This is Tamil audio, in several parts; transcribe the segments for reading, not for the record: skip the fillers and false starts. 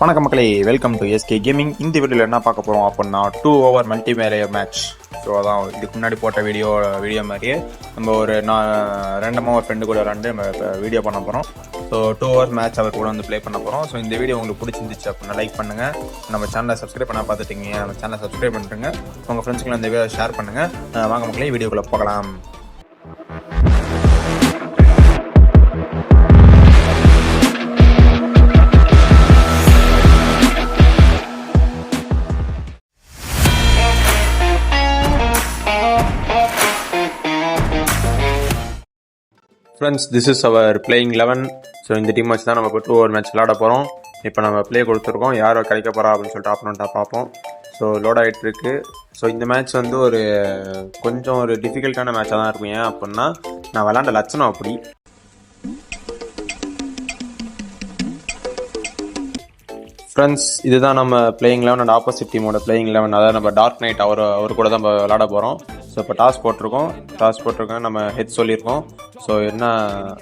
வணக்கம் மக்களே, வெல்கம் டு எஸ்கே கேமிங். இந்த வீடியோவில் என்ன பார்க்க போகிறோம் அப்படின்னா 2 ஓவர் மல்டிபிளேயர் மேட்ச். ஸோ அதான் இதுக்கு முன்னாடி போட்ட வீடியோ மாதிரியே நம்ம ஒரு ரெண்டமாக ஒரு ஃப்ரெண்டு கூட விளாண்டு நம்ம இப்போ வீடியோ பண்ண போகிறோம். ஸோ 2 ஓவர் மேட்ச் அவர் கூட வந்து ப்ளே பண்ண போகிறோம். ஸோ இந்த வீடியோ உங்களுக்கு பிடிச்சிருந்துச்சு அப்படின்னா லைக் பண்ணுங்கள். நம்ம சேனலை சப்ஸ்கிரைப் பண்ண பார்த்துட்டீங்க, நம்ம சேனலை சப்ஸ்கிரைப் பண்ணுறேங்க. உங்கள் ஃப்ரெண்ட்ஸுக்குலாம் இந்த வீடியோ ஷேர் பண்ணுங்கள். வாங்க மக்களே, வீடியோக்குள்ளே போகலாம். Friends, this is our playing 11. So இந்த டீம் வச்சு தான் நம்ம இப்போ 2 ஓவர் மேட்ச் விளாட போகிறோம். இப்போ நம்ம ப்ளே கொடுத்துருக்கோம், யார் கிடைக்க போகிறா அப்படின்னு சொல்லிட்டு ஆப்போனண்ட்டாக பார்ப்போம். ஸோ லோட் ஆகிட்டு இருக்கு. ஸோ இந்த மேட்ச் வந்து கொஞ்சம் ஒரு டிஃபிகல்ட்டான மேட்சாக தான் இருக்கும். ஏன் அப்படின்னா நான் விளாண்ட லட்சணம் அப்படி. ஃப்ரெண்ட்ஸ், இதுதான் நம்ம பிளேயிங் 11 அண்ட் ஆப்போசிட் டீமோட பிளேயிங் 11. அதாவது நம்ம டார்க் நைட் அவர் கூட தான் நம்ம விளாட போகிறோம். ஸோ இப்போ டாஸ் போட்டிருக்கோம், நம்ம ஹெட் சொல்லியிருக்கோம். ஸோ என்ன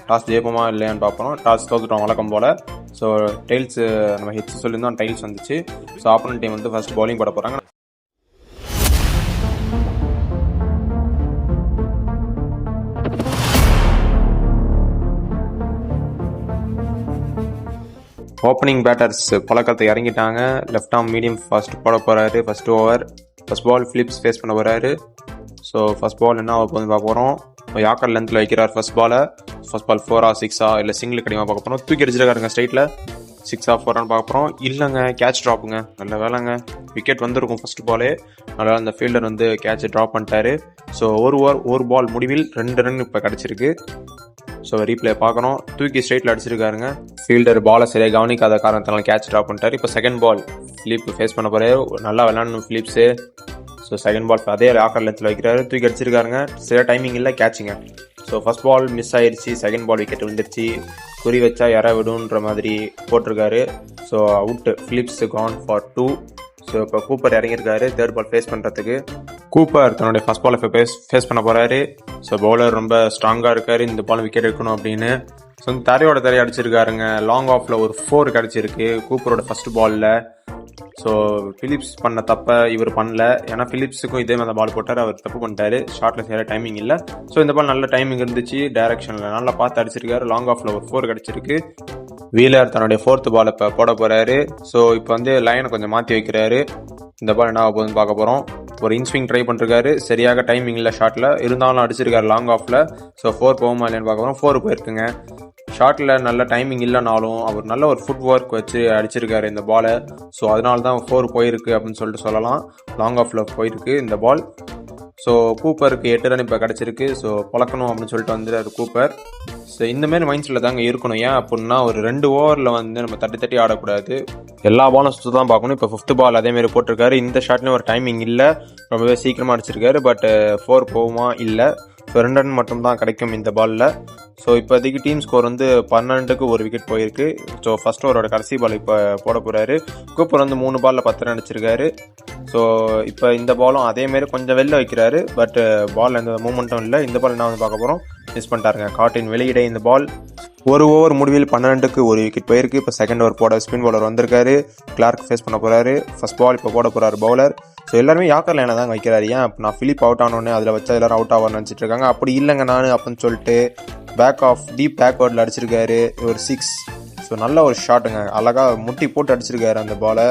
டாஸ் ஜெயிப்போமா இல்லையான்னு பார்ப்போம். டாஸ் தோத்துட்டோம் வழக்கம் போல். ஸோ டைல்ஸ் நம்ம ஹெச் சொல்லியிருந்தோம், டைல்ஸ் வந்துச்சு. ஸோ ஆப்போனன்ட் டீம் வந்து ஃபர்ஸ்ட் பவுலிங் போட போகிறாங்க. ஓப்பனிங் பேட்டர்ஸ் பழக்கத்தை இறங்கிட்டாங்க. லெஃப்ட் ஆர்ம் மீடியம் ஃபாஸ்ட் போட போகிறாரு. First over first ball Phillips face பண்ண போகிறாரு. ஸோ ஃபர்ஸ்ட் பால் என்ன போகுதுன்னு பார்க்க போகிறோம். யாக்கர் லென்த்தில் வைக்கிறார் ஃபர்ஸ்ட் பால் 4-ஆ 6-ஆ இல்லை சிங்கிள் கிடைக்குமா பார்க்க போகிறோம். தூக்கி அடிச்சிருக்காருங்க ஸ்ட்ரைட்டில். 6-ஆ 4-ஆன்னு பார்க்க போகிறோம். இல்லைங்க, கேட்ச் ட்ராப்புங்க. நல்ல வேலைங்க, விக்கெட் வந்திருக்கும் ஃபர்ஸ்ட் பாலே. அதனால் அந்த ஃபீல்டர் வந்து கேட்சை ட்ராப் பண்ணிட்டாரு. ஸோ ஒரு பால் முடிவில் 2 ரன் இப்போ கிடச்சிருக்கு. ஸோ ரீப்ளே பார்க்கணும். தூக்கி ஸ்ட்ரைட்டில் அடிச்சிருக்காருங்க. ஃபீல்டர் பாலை சரியாக கவனிக்காத காரணத்தினால கேட்ச் ட்ராப் பண்ணிட்டாரு. இப்போ செகண்ட் பால் ஃபிலிப் ஃபேஸ் பண்ண போகிறாரு. நல்லா விளாடணும் ஃபிலிப்ஸு. ஸோ செகண்ட் பால் அதே ஆக்கர் லென்த்தில் வைக்கிறாரு. தூக்கி அடிச்சிருக்காருங்க. சரியாக டைமிங் இல்லை, கேட்சுங்க. ஸோ ஃபர்ஸ்ட் பால் மிஸ் ஆயிடுச்சு. செகண்ட் பால் விக்கெட் விழுந்துருச்சு. குறி வச்சா யாரா விடுன்ற மாதிரி போட்டிருக்காரு. So out. Phillips gone for 2. So இப்போ கூப்பர் இறங்கியிருக்காரு தேர்ட் பால் ஃபேஸ் பண்ணுறதுக்கு. கூப்பர் தன்னுடைய ஃபர்ஸ்ட் பாலை ஃபேஸ் பண்ண போகிறாரு. ஸோ பவுலர் ரொம்ப ஸ்ட்ராங்காக இருக்காரு, இந்த பால் விக்கெட் எடுக்கணும் அப்படின்னு. ஸோ தரையை அடிச்சிருக்காருங்க. லாங் ஆஃபில் ஒரு 4 கிடச்சிருக்கு கூப்பரோட ஃபர்ஸ்ட் பாலில். ஸோ ஃபிலிப்ஸ் பண்ண தப்ப இவர் பண்ணல. ஏன்னா ஃபிலிப்ஸுக்கும் இதே மாதிரி பால் போட்டார், அவர் தப்பு பண்ணிட்டாரு. ஷார்ட்டில் சரியாக டைமிங் இல்லை. ஸோ இந்த பால் நல்ல டைமிங் இருந்துச்சு, டைரக்ஷனில் நல்லா பார்த்து அடிச்சிருக்காரு. லாங் ஆஃபில் ஒரு 4 கிடச்சிருக்கு. வீலர் தன்னுடைய 4th பால் இப்போ போட போகிறாரு. ஸோ இப்போ வந்து லைனை கொஞ்சம் மாற்றி வைக்கிறாரு. இந்த பால் என்ன ஆக போகுதுன்னு பார்க்க போகிறோம். ஒரு இன்ஸ்விங் ட்ரை பண்ணிருக்காரு, சரியாக டைமிங் இல்லை ஷார்ட்டில், இருந்தாலும் அடிச்சிருக்காரு லாங் ஆஃபில். ஸோ 4 போகுமா இல்லைன்னு பார்க்க போகிறோம். 4 போயிருக்குங்க. ஷார்ட்டில் நல்ல டைமிங் இல்லைனாலும் அவர் நல்ல ஒரு ஃபுட் ஒர்க் வச்சு அடிச்சிருக்காரு இந்த பாலை. ஸோ அதனால தான் 4 போயிருக்கு அப்படின்னு சொல்லிட்டு சொல்லலாம். லாங் ஆஃபில் போயிருக்கு இந்த பால். ஸோ கூப்பருக்கு 8 ரன் இப்போ கிடச்சிருக்கு. ஸோ பழக்கணும் அப்படின்னு சொல்லிட்டு வந்துடுறாரு கூப்பர். ஸோ இந்தமாரி மைண்ட் செட்டில் தாங்க இருக்கணும். ஏன் அப்படின்னா ஒரு 2 ஓவரில் வந்து நம்ம தட்டி ஆடக்கூடாது, எல்லா பாலும் சுற்று தான் பார்க்கணும். இப்போ 5th பால் அதேமாரி போட்டிருக்காரு. இந்த ஷாட்லேயும் ஒரு டைமிங் இல்லை, ரொம்பவே சீக்கிரமாக அடிச்சிருக்காரு. பட் 4 போகுமா இல்லை. ஸோ 2 ரன் மட்டும் தான் கிடைக்கும் இந்த பாலில். ஸோ இப்போதைக்கு டீம் ஸ்கோர் வந்து 12க்கு 1 விக்கெட் போயிருக்கு. ஸோ ஃபர்ஸ்ட் ஓவரோட கடைசி பால் இப்போ போட போகிறாரு. கூப்பர் வந்து 3 பாலில் 10 ரன் அடிச்சிருக்காரு. ஸோ இப்போ இந்த பாலும் அதேமாரி கொஞ்சம் வெளில வைக்கிறாரு. பட் பால் எந்த மூமெண்ட்டும் இல்லை. இந்த பால் என்ன வந்து பார்க்க போகிறோம், மிஸ் பண்ணிட்டாருங்க. காட்டின் வெளியிட இந்த பால். ஒரு ஓவர் முடிவில் 12க்கு 1 விக்கெட் போயிருக்கு. இப்போ செகண்ட் ஓவர் போட ஸ்பின் பவுலர் வந்திருக்காரு. கிளார்க் ஃபேஸ் பண்ண போகிறாரு. ஃபர்ஸ்ட் பால் இப்போ போட போகிறாரு பவுலர். ஸோ எல்லாருமே யாக்கர் லைனை தான் வைக்கிறாரு. ஏன் அப்போ நான் ஃபிலிப் அவுட் ஆனோடனே அதில் வச்சா எல்லாரும் அவுட் ஆவார்னு நினச்சிட்டு இருக்காங்க. அப்படி இல்லைங்க நான் அப்படின்னு சொல்லிட்டு டீப் பேக்வர்டில் அடிச்சிருக்காரு ஒரு 6. ஸோ நல்ல ஒரு ஷாட்டுங்க, அழகாக முட்டி போட்டு அடிச்சிருக்காரு அந்த பாலை.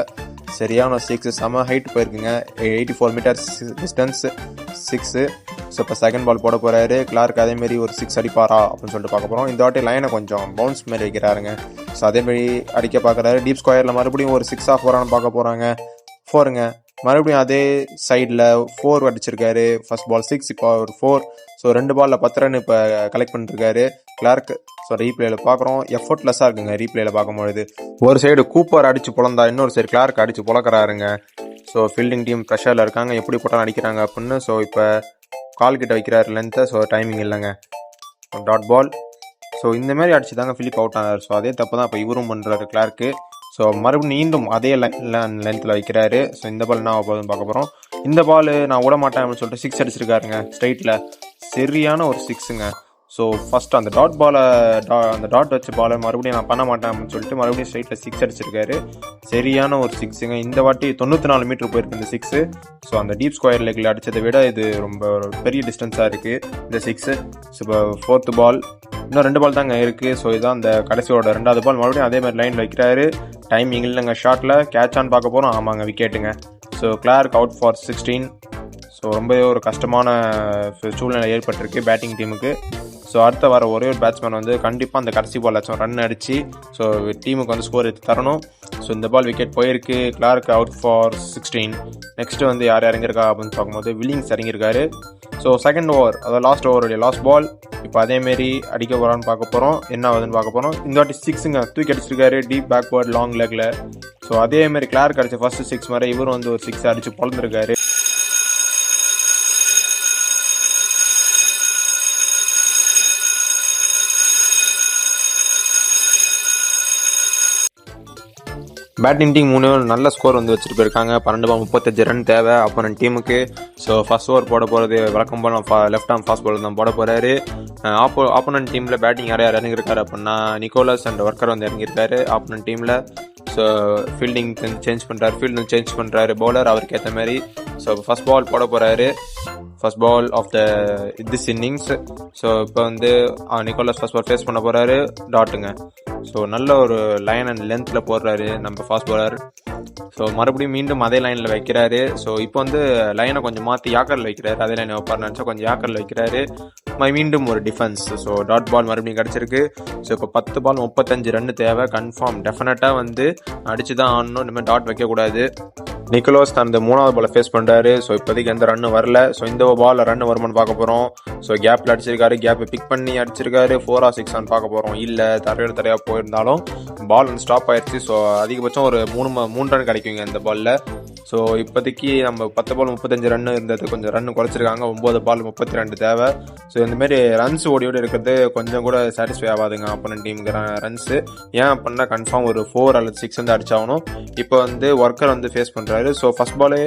சரியான 6, செம ஹைட் போயிருக்குங்க. 84 மீட்டர்ஸ் டிஸ்டன்ஸ் 6. ஸோ இப்போ செகண்ட் பால் போட போகிறாரு. கிளார்க் அதேமாரி ஒரு 6 அடிப்பாரா அப்படின்னு சொல்லிட்டு பார்க்க போகிறோம். இந்த வாட்டி லைனை கொஞ்சம் பவுன்ஸ் மாரி வைக்கிறாருங்க. ஸோ அதேமாரி அடிக்க பார்க்குறாரு. டீப் ஸ்கொயரில் மறுபடியும் ஒரு 6-ஆ 4-ஆன்னு பார்க்க போகிறாங்க. 4ங்க. மறுபடியும் அதே சைடில் 4 அடிச்சிருக்காரு. ஃபர்ஸ்ட் பால் 6, இப்போ ஒரு 4. ஸோ 2 பாலில் 10 ரன் இப்போ கலெக்ட் பண்ணிருக்காரு கிளார்க். ஸோ ரீப்ளேயில் பார்க்குறோம், எஃபர்ட்லெஸ்ஸாக இருக்குங்க ரீப்ளேயில் பார்க்கும்பொழுது. ஒரு சைடு கூப்பர் அடிச்சு பொழந்தா, இன்னொரு சைடு கிளார்க் அடிச்சு பொழக்கிறாருங்க. ஸோ ஃபீல்டிங் டீம் ப்ரெஷரில் இருக்காங்க, எப்படி போட்டாலும் அடிக்கிறாங்க அப்படின்னு. ஸோ இப்போ கால் கிட்ட வைக்கிறாரு லென்த்தை. ஸோ டைமிங் இல்லைங்க, டாட் பால். ஸோ இந்தமாரி அடிச்சு தாங்க ஃபிலிப் அவுட் ஆனார். ஸோ அதே தப்பு தான் இப்போ இவரும் பண்ணுறாரு கிளார்க்கு. ஸோ மறுபடியும் மீண்டும் அதே லென்த்தில் வைக்கிறாரு. ஸோ இந்த பால் என்ன ஆக போகுதுன்னு பார்க்க போகிறோம். இந்த பால் நான் விட மாட்டேன் அப்படின்னு சொல்லிட்டு 6 அடிச்சிருக்காருங்க ஸ்ட்ரைட்டில். சரியான ஒரு 6ங்க. ஸோ ஃபஸ்ட்டு அந்த அந்த டாட் வச்ச பாலை மறுபடியும் நான் பண்ண மாட்டேன் அப்படின்னு சொல்லிட்டு மறுபடியும் ஸ்ட்ரைட்டில் 6 அடிச்சிருக்காரு. சரியான ஒரு 6ங்க. இந்த வாட்டி 94 மீட்டர் போயிருக்கு இந்த 6. ஸோ அந்த டீப் ஸ்கொயர் லெக்கில் அடித்ததை விட இது ரொம்ப பெரிய டிஸ்டன்ஸாக இருக்குது இந்த 6. ஸோ இப்போ 4th பால், இன்னும் 2 பால் தாங்க இருக்குது. ஸோ இதுதான் அந்த கடைசியோட 2வது பால். மறுபடியும் அதே மாதிரி லைன் வைக்கிறாரு. டைமிங் இல்லைங்க ஷாட்டில். கேட்சான்னு பார்க்க போகிறோம். ஆமாங்க, விக்கெட்டுங்க. So Clarke out for 16. So ரொம்பவே ஒரு கஷ்டமான சூழ்நிலை ஏற்பட்டிருக்கு பேட்டிங் டீமுக்கு. ஸோ அடுத்த வர ஒரே ஒரு பேட்ஸ்மேன் வந்து கண்டிப்பாக அந்த கடைசி பால் ஆச்சும் ரன் அடித்து ஸோ டீமுக்கு வந்து ஸ்கோர் எடுத்து தரணும். ஸோ இந்த பால் விக்கெட் போயிருக்கு. Clarke out for 16. நெக்ஸ்ட்டு வந்து யார் இறங்கியிருக்கா அப்படின்னு பார்க்கும்போது வில்லிங்ஸ் இறங்கியிருக்காரு. ஸோ செகண்ட் ஓவர், அதாவது லாஸ்ட் ஓவருடைய லாஸ்ட் பால். இப்போ அதேமாரி அடிக்க போகிறான்னு பார்க்க போகிறோம். என்ன ஆகுதுன்னு பார்க்க போகிறோம். இந்த வாட்டி 6ங்க தூக்கி அடிச்சிருக்காரு டீப் பேக்வேர்ட் லாங் லெக்கில். ஸோ அதேமாரி கிளார்க் அடித்த ஃபர்ஸ்ட் 6 மாதிரி இவரும் வந்து ஒரு 6 அடித்து பொழந்திருக்காரு. பேட்டிங் டீம் 3 நல்ல ஸ்கோர் வந்து வச்சுட்டு போயிருக்காங்க. 12 பால் 35 ரன் தேவை அப்போனன்ட் டீமுக்கு. ஸோ ஃபர்ஸ்ட் ஓவர் போட போகிறது வழக்கம் போல் லெஃப்ட் ஆர்ம் ஃபாஸ்ட் பால் தான் போட போகிறாரு. ஆப்போனன்ட் டீமில் பேட்டிங் யார் இறங்கியிருக்காரு அப்படின்னா நிக்கோலஸ் அண்ட் ஒர்க்கர் வந்து இறங்கியிருக்காரு ஆப்போனன்ட் டீமில். ஸோ ஃபீல்டிங் சேஞ்ச் பண்ணுறாரு பவுலர் அவருக்கு ஏற்ற மாதிரி. ஸோ ஃபர்ஸ்ட் பால் போட போகிறாரு. First ball of this innings. So இப்போ வந்து நிக்கோலஸ் ஃபர்ஸ்ட் பால் ஃபேஸ் பண்ண போகிறாரு. டாட்டுங்க. ஸோ நல்ல ஒரு லைன் அண்ட் லென்த்தில் போடுறாரு நம்ம ஃபாஸ்ட் பாலர். ஸோ மறுபடியும் மீண்டும் அதே லைனில் வைக்கிறாரு. ஸோ இப்போ வந்து லைனை கொஞ்சம் மாற்றி யாக்கரில் வைக்கிறாரு. அதே லைனை வைப்பார் நினச்சா கொஞ்சம் யாக்கரில் வைக்கிறாரு. மீண்டும் ஒரு டிஃபென்ஸ். ஸோ டாட் பால் மறுபடியும் கிடச்சிருக்கு. ஸோ இப்போ 10 பால் 35 ரன் தேவை கன்ஃபார்ம். டெஃபினட்டாக வந்து அடிச்சு தான் ஆடணும். இனிமேல் டாட் வைக்கக்கூடாது. நிக்கோலஸ் அந்த 3வது பாலை ஃபேஸ் பண்ணுறாரு. ஸோ இப்போதைக்கு எந்த ரன்னும் வரல. ஸோ இந்த பாலில் ரன் வருமானு பார்க்க போகிறோம். ஸோ கேப்பில் அடிச்சிருக்காரு. கேப்பை பிக் பண்ணி அடிச்சிருக்காரு. 4 or 6 பார்க்க போகிறோம். இல்லை தரையாக போயிருந்தாலும் பால் வந்து ஸ்டாப் ஆயிடுச்சு. ஸோ அதிகபட்சம் ஒரு 3 ரன் கிடைக்குங்க இந்த பாலில். ஸோ இப்போதைக்கு நம்ம 10 பால் 35 ரன் இருந்தது கொஞ்சம் ரன் குறைச்சிருக்காங்க. 9 பால் 32 தேவை. ஸோ இந்தமாரி ரன்ஸ் ஓடியோடு இருக்கிறது கொஞ்சம் கூட சாட்டிஸ்ஃபை ஆகாதுங்க ஆப்போனன்ட் டீமுக்கு ரன்ஸு. ஏன் அப்படின்னா கன்ஃபார்ம் ஒரு 4 அல்லது 6 வந்து அடிச்சாகணும். இப்போ வந்து ஒர்க்கர் வந்து ஃபேஸ் பண்ணுறாரு. ஸோ ஃபர்ஸ்ட் பாலே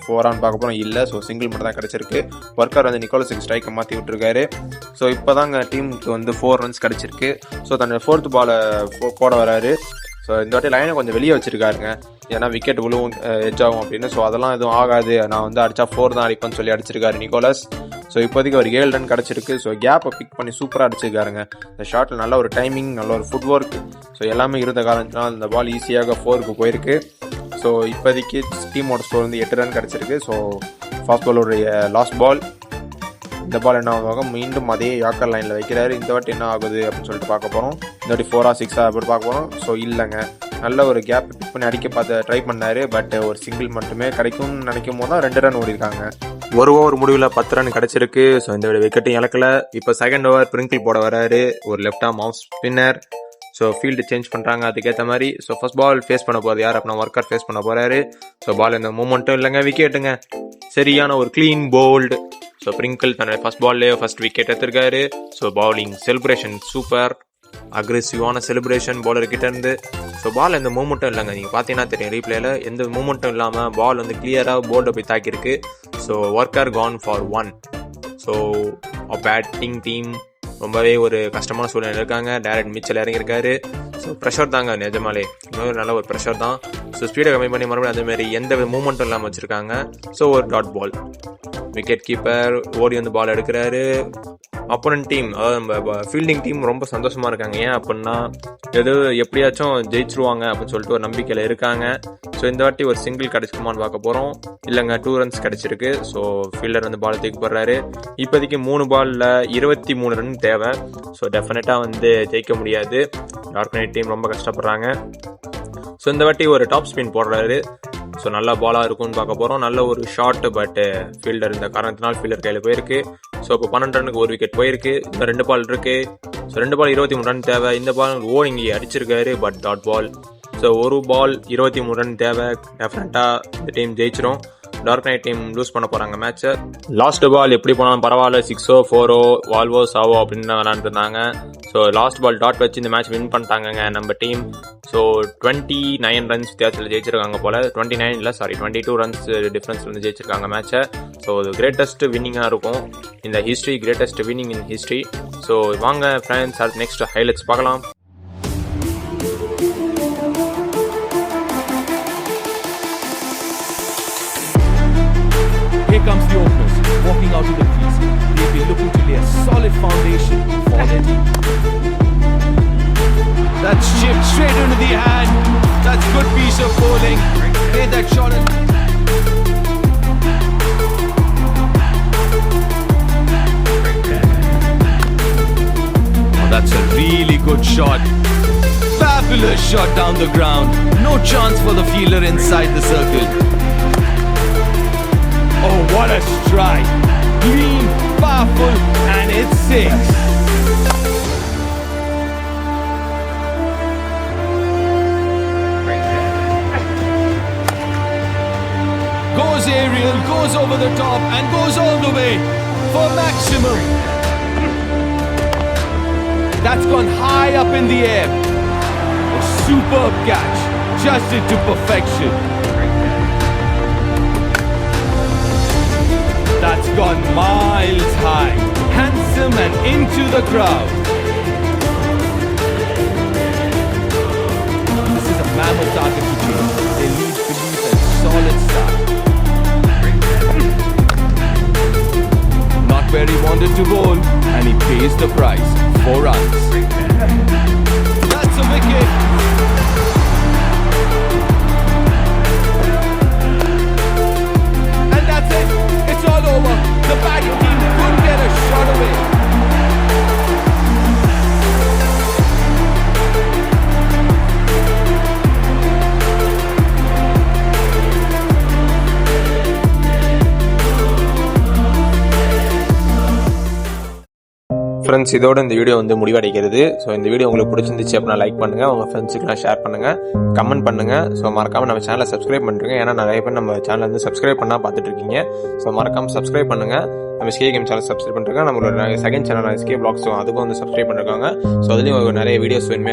4 பார்க்க போகிறோம். இல்லை, ஸோ சிங்கிள் மட்டும் தான் கிடச்சிருக்கு. ஒர்க்கர் வந்து நிக்கோலஸுக்கு ஸ்ட்ரைக்கை மாற்றி விட்டுருக்காரு. ஸோ இப்போ தாங்க டீமுக்கு வந்து 4 ரன்ஸ் கிடச்சிருக்கு. ஸோ தன்னோட 4th பாலை போட வராரு. ஸோ இந்த வாட்டி லைனை கொஞ்சம் வெளியே வச்சிருக்காருங்க. ஏன்னா விக்கெட் விழுவும் எட்ஜ் ஆகும் அப்படின்னு. ஸோ அதெல்லாம் எதுவும் ஆகாது, நான் வந்து அடித்தா 4 தான் அடிப்பேன்னு சொல்லி அடிச்சிருக்காரு நிக்கோலஸ். ஸோ இப்போதைக்கு ஒரு 7 ரன் கிடச்சிருக்கு. ஸோ கேப்பை பிக் பண்ணி சூப்பராக அடிச்சிருக்காருங்க. இந்த ஷாட்டில் நல்ல ஒரு டைமிங், நல்ல ஒரு ஃபுட் ஒர்க், ஸோ எல்லாமே இருந்த காரணத்தினால் இந்த பால் ஈஸியாக 4க்கு போயிருக்கு. ஸோ இப்போதைக்கு டீமோட ஸ்கோர் வந்து 8 ரன் கிடச்சிருக்கு. ஸோ ஃபாஸ்ட் பாலோடைய லாஸ்ட் பால். இந்த பால் என்ன ஆகும், மீண்டும் அதே யாக்கர் லைனில் வைக்கிறாரு. இந்த வாட்டி என்ன ஆகுது அப்படின்னு சொல்லிட்டு பார்க்க போகிறோம். இந்த வாட்டி 4 or 6 அப்படி பார்க்க போகிறோம். ஸோ இல்லைங்க, நல்ல ஒரு கேப் பிக் பண்ணி அடிக்க ட்ரை பண்ணார். பட் ஒரு சிங்கிள் மட்டுமே கிடைக்கும்னு நினைக்கும் போது தான் 2 ரன் ஓடிருக்காங்க. ஒரு ஓவர் முடிவில் 10 ரன் கிடச்சிருக்கு. ஸோ இந்த விக்கெட்டையும் இழக்கல. இப்போ செகண்ட் ஓவர் பிரிங்கிள் போட வராரு. ஒரு left arm off spinner. So field change பண்ணுறாங்க அதுக்கேற்ற மாதிரி. ஸோ ஃபர்ஸ்ட் பால் ஃபேஸ் பண்ண போகிறது யார் அப்படின்னா ஒர்க்கர் ஃபேஸ் பண்ண போகிறாரு. ஸோ பால் இந்த மூமெண்ட்டும் இல்லைங்க, விக்கெட்டுங்க. சரியான ஒரு க்ளீன் போல்டு. ஸோ பிரிங்கிள் தன்னோட ஃபர்ஸ்ட் பால்லே ஃபர்ஸ்ட் விக்கெட் எடுத்திருக்காரு. ஸோ பவுலிங் செலிப்ரேஷன் சூப்பர், அக்ரெசிவான செலிப்ரேஷன் பவுலர் கிட்ட இருந்து. ஸோ பால் எந்த மூமெண்ட்டும் இல்லைங்க, நீங்கள் பார்த்தீங்கன்னா தெரியும் ரீப்ளேயில் எந்த மூமெண்ட்டும் இல்லாமல் பால் வந்து கிளியராக போல்டை போய் தாக்கியிருக்கு. So Walker gone for 1. So batting team ரொம்பவே ஒரு கஷ்டமான சூழ்நிலை இருக்காங்க. டேரட் மிச்சல் இறங்கியிருக்காரு. ஸோ ப்ரெஷர் தாங்க நிஜமாலே, இன்னொரு நல்ல ஒரு ப்ரெஷர் தான். ஸோ ஸ்பீடை கம்மி பண்ணி மறுபடியும் அதேமாதிரி எந்த மூமெண்ட்டும் இல்லாமல் வச்சுருக்காங்க. ஸோ ஒரு டாட் பால். விக்கெட் கீப்பர் ஓடி வந்து பால் எடுக்கிறாரு. அப்போனன்ட் டீம், அதாவது நம்ம ஃபீல்டிங் டீம் ரொம்ப சந்தோஷமாக இருக்காங்க. ஏன் அப்படின்னா எப்படியாச்சும் ஜெயிச்சிருவாங்க அப்படின்னு சொல்லிட்டு ஒரு நம்பிக்கையில் இருக்காங்க. ஸோ இந்த வாட்டி ஒரு சிங்கிள் கிடச்சிக்குமான்னு பார்க்க போகிறோம். இல்லைங்க, 2 ரன்ஸ் கிடச்சிருக்கு. ஸோ ஃபீல்டர் வந்து பால் தூக்கி போடுறாரு. இப்போதைக்கு 3 பாலில் 23 ரன் தேவை. ஸோ டெஃபினட்டாக வந்து ஜெயிக்க முடியாது. டார்க் டீம் ரொம்ப கஷ்டப்படுறாங்க. ஸோ இந்த வாட்டி ஒரு டாப் ஸ்பின் போடுறாரு. ஸோ நல்ல பாலாக இருக்கும்னு பார்க்க போகிறோம். நல்ல ஒரு ஷாட், பட் ஃபீல்டர் இந்த காரணத்தினால் ஃபீல்டர் கையில் போயிருக்கு. ஸோ இப்போ 12 ரனுக்கு ஒரு விக்கெட் போயிருக்கு. இந்த 2 பால் இருக்கு. ஸோ 2 பால் 23 ரன் தேவை. இந்த பால் இங்கே அடிச்சிருக்காரு, பட் டாட் பால். ஸோ ஒரு பால் 23 ரன் தேவை. டெஃபினட்டாக இந்த டீம் ஜெயிச்சிரும். டார்க் நைட் டீம் லூஸ் பண்ண போகிறாங்க மேட்சை. லாஸ்ட் பால் எப்படி போனாலும் பரவாயில்ல, 6 4 வால்வோ சாவோ அப்படின்னு தான் விளாண்டுருந்தாங்க. ஸோ லாஸ்ட் பால் டாட் வச்சு இந்த மேட்ச் வின் பண்ணிட்டாங்க நம்ம டீம். ஸோ 29 ரன்ஸ் வித்தியாசத்தில் ஜெயிச்சிருக்காங்க போல். 22 ரன்ஸ் டிஃப்ரென்ஸ் வந்து ஜெயிச்சிருக்காங்க மேட்சை. ஸோ ஸோ அது கிரேட்டஸ்ட் வின்னிங்காக இருக்கும் இந்த ஹிஸ்ட்ரி, கிரேட்டஸ்ட் வின்னிங் இன் ஹிஸ்ட்ரி. ஸோ வாங்க ஃப்ரெண்ட்ஸ், அடுத்து நெக்ஸ்ட் ஹைலைட்ஸ் பார்க்கலாம். Here comes the openers, walking out to the crease. They've been looking to lay a solid foundation for their team. That's chipped straight into the hand. That's good piece of bowling. Made that shot. Oh, that's a really good shot. Fabulous shot down the ground. No chance for the fielder inside the circle. Oh, what a strike! Clean, powerful, and it's 6. Goes aerial, goes over the top, and goes all the way for maximum. That's gone high up in the air. A superb catch, just it to perfection. That's gone miles high, handsome and into the crowd. This is a mammoth target to chase. They need belief and solid start. Not where he wanted to bowl, and he pays the price. 4 runs. That's a wicket. And that's it. It's all over. The batting team couldn't get a shot away. Friends, இதோட இந்த வீடியோ வந்து முடிவடைகிறது. ஸோ இந்த வீடியோ உங்களுக்கு பிடிச்சிருந்துச்சு அப்படின்னா லைக் பண்ணுங்கள், உங்கள் ஃப்ரெண்ட்ஸுக்குலாம் ஷேர் பண்ணுங்கள், கமெண்ட் பண்ணுங்கள். ஸோ மறக்காமல் நம்ம சேனலை சப்ஸ்கிரைப் பண்ணுறேங்க. ஏன்னா நிறைய பேர் நம்ம சேனலை வந்து சப்ஸ்கிரைப் பண்ணால் பார்த்துட்டு இருக்கீங்க. ஸோ மறக்காமல் சப்ஸ்கிரைப் பண்ணுங்கள். நம்ம எஸ்கே கேம் சேனல் சப்ஸ்கிரைப் பண்ணிருக்காங்க. நம்மளோட செகண்ட் சேனல் எஸ்கே பிளாக்ஸ், அதுக்கும் வந்து சப்ஸ்கிரைப் பண்ணிருக்காங்க. ஸோ அதுலேயும் நிறைய வீடியோஸ் வேணுமே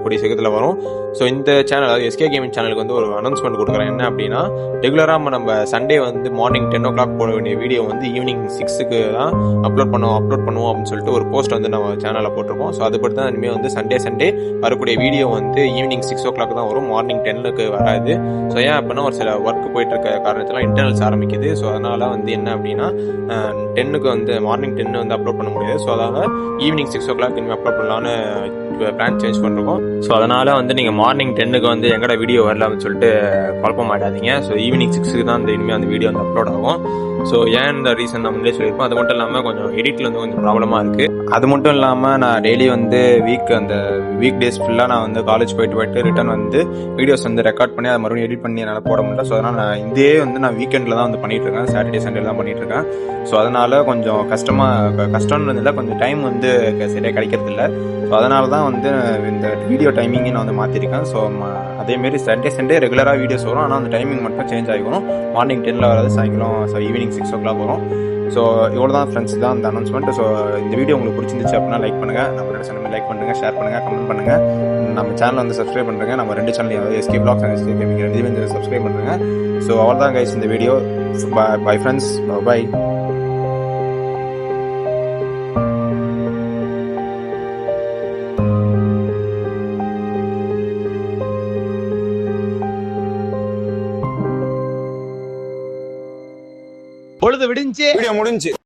கூடிய சீக்கிரத்தில் வரும். ஸோ இந்த சேனல், அதாவது எஸ்கே கேமிங் சேனலுக்கு வந்து ஒரு அனௌன்ஸ்மெண்ட் கொடுக்குறேன். என்ன அப்படின்னா, ரெகுலராக நம்ம சண்டே வந்து மார்னிங் 10 o'clock போட வேண்டிய வீடியோ வந்து ஈவினிங் 6க்கு தான் அப்லோட் பண்ணுவோம் அப்படின்னு சொல்லிட்டு ஒரு போஸ்ட் வந்து நம்ம சேனலில் போட்டிருக்கோம். ஸோ அது பற்றி தான் இனிமேல் வந்து சண்டே வரக்கூடிய வீடியோ வந்து ஈவினிங் 6 o'clock தான் வரும், மார்னிங் 10க்கு வராது. ஸோ ஏன் அப்படின்னா ஒரு சில ஒர்க் போயிட்டு இருக்க காரணத்தில் இன்டர்னல்ஸ் ஆரம்பிக்குது. ஸோ அதனால வந்து என்ன அப்படின்னா 10க்கு வந்து மார்னிங் 10 வந்து அப்லோட் பண்ண முடியாது. ஸோ அதனால் ஈவினிங் 6 o'clock இனிமேல் அப்லோட் பண்ணலான்னு பிளான் சேஞ்ச் பண்ணிருக்கோம். ஸோ அதனால் வந்து நீங்கள் மார்னிங் 10க்கு வந்து எங்கட வீடியோ வரல அப்படின்னு சொல்லிட்டு குழப்பம் மாட்டாதீங்க. ஸோ ஈவினிங் 6க்கு தான் அந்த இனிமேல் அந்த வீடியோ வந்து அப்லோட் ஆகும். ஸோ ஏன் இந்த ரீசன் நான் முன்னே சொல்லியிருப்போம். அது மட்டும் இல்லாமல் கொஞ்சம் எடிட்டில் வந்து கொஞ்சம் ப்ராப்ளமாக இருக்குது. அது மட்டும் இல்லாமல் நான் டெய்லி வந்து வீக் டேஸ் ஃபுல்லாக நான் வந்து காலேஜ் போயிட்டு ரிட்டர்ன் வந்து வீடியோஸ் வந்து ரெக்கார்ட் பண்ணி அதை மறுபடியும் எடிட் பண்ணி என்னால் போட முடியல. ஸோ அதனால் நான் இதே வந்து நான் வீக்கெண்டில் தான் வந்து பண்ணிகிட்டு இருக்கேன், சாட்டர்டே சண்டேல தான் பண்ணிகிட்டு இருக்கேன். ஸோ அதனால் கொஞ்சம் கஷ்டம்னு இல்லை, கொஞ்சம் டைம் வந்து சரியாக கிடைக்கிறது இல்லை. ஸோ அதனால தான் வந்து இந்த வீடியோ டைமிங்கை நான் வந்து மாற்றிருக்கேன். ஸோ அதேமாரி சண்டே ரெகுலராக வீடியோஸ் வரும். ஆனால் அந்த டைமிங் மட்டும் சேஞ்ச் ஆகிக்கணும். மார்னிங் 10ல் வராது, சாயங்காலம் ஈவினிங் 6 o'clock வரும். ஸோ இவ்வளோ தான் ஃப்ரெண்ட்ஸ், தான் அந்த அனௌன்ஸ்மெண்ட். ஸோ இந்த வீடியோ உங்களுக்கு பிடிச்சிருந்துச்சு அப்படின்னா லைக் பண்ணுங்கள், நம்மளோட சேனல் லைக் பண்ணுங்கள், ஷேர் பண்ணுங்கள், கமெண்ட் பண்ணுங்கள். நம்ம சேனல் வந்து சப்ஸ்கிரைப் பண்ணுறேங்க. நம்ம 2 சேனல், அதாவது SK blocks and SK gaming, 2 வந்து சப்ஸ்கிரைப் பண்ணுறேங்க. ஸோ அவ்வளோ தான் கைஸ் இந்த வீடியோ. Bye friends, by. பொழுது விடிஞ்சு வீடியோ முடிஞ்சு.